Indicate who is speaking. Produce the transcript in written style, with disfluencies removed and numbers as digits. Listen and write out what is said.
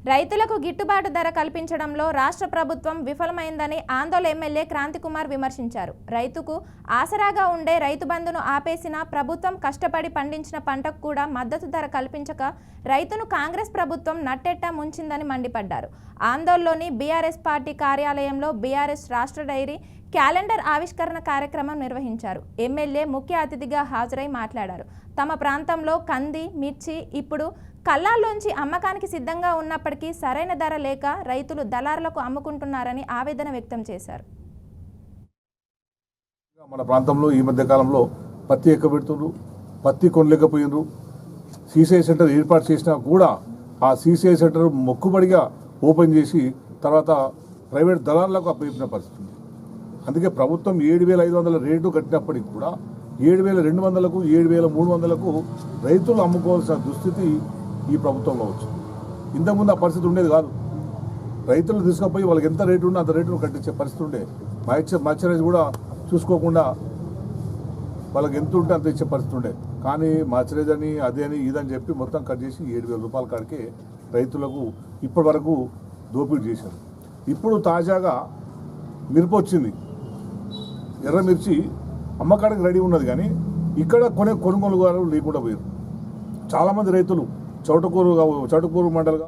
Speaker 1: రైతులకు గిట్టుబాటు ధర కల్పించడంలో రాష్ట్ర ప్రభుత్వం విఫలమైందని ఆందోళన ఎమ్మెల్యే క్రాంతికుమార్ విమర్శించారు. రైతుకు ఆసరాగా ఉండే రైతు బంధును ఆపేసిన ప్రభుత్వం కష్టపడి పండించిన పంటకు కూడా మద్దతు ధర కల్పించక రైతును కాంగ్రెస్ ప్రభుత్వం నట్టెట్టా ముంచిందని మండిపడ్డారు. ఆందోళనలోని బీఆర్ఎస్ పార్టీ కార్యాలయంలో బీఆర్ఎస్ రాష్ట్ర డైరీ క్యాలెండర్ ఆవిష్కరణ కార్యక్రమం నిర్వహించారు. ఎమ్మెల్యే ముఖ్య అతిథిగా హాజరై మాట్లాడారు. తమ ప్రాంతంలో కంది, మిర్చి ఇప్పుడు కల్లాల్లోంచి అమ్మకానికి సిద్ధంగా ఉన్నప్పటికీ సరైన ధర లేక రైతులు దళారులకు అమ్ముకుంటున్నారని ఆవేదన వ్యక్తం చేశారు.
Speaker 2: మన ప్రాంతంలో ఈ మధ్య కాలంలో పత్తి ఎక్కబెడుతున్నారు, పత్తి కొనలేకపోయినరు. సీసీఐ సెంటర్ ఏర్పాటు చేసినా కూడా ఆ సీసీఐ సెంటర్ మొక్కుబడిగా ఓపెన్ చేసి తర్వాత ప్రైవేట్ దళారులకు అప్పగిన పరిస్థితి ఉంది. అందుకే ప్రభుత్వం 7,500 రేటు కట్టినప్పటికీ కూడా 7,200కు 7,300కు రైతులు అమ్ముకోవాల్సిన దుస్థితి ఈ ప్రభుత్వంలో వచ్చింది. ఇంతకుముందు ఆ పరిస్థితి ఉండేది కాదు. రైతులు తీసుకుపోయి వాళ్ళకి ఎంత రేటు ఉందో అంత రేటును కట్టించే పరిస్థితి ఉండే. మర్చరైజ్ కూడా చూసుకోకుండా వాళ్ళకి ఎంత ఉంటే అంత ఇచ్చే పరిస్థితి ఉండే. కానీ మర్చరైజ్ అని అదే అని ఇదని చెప్పి మొత్తం కట్ చేసి 7,000 రూపాయల కాడికే రైతులకు ఇప్పటి వరకు దోపిడీ చేశారు. ఇప్పుడు తాజాగా మిరప వచ్చింది. ఎర్ర మిర్చి అమ్మకానికి రెడీ ఉన్నది, కానీ ఇక్కడ కొనుగోలుగారు లేకుండా పోయారు. చాలామంది రైతులు చౌటకూరు మండలంగా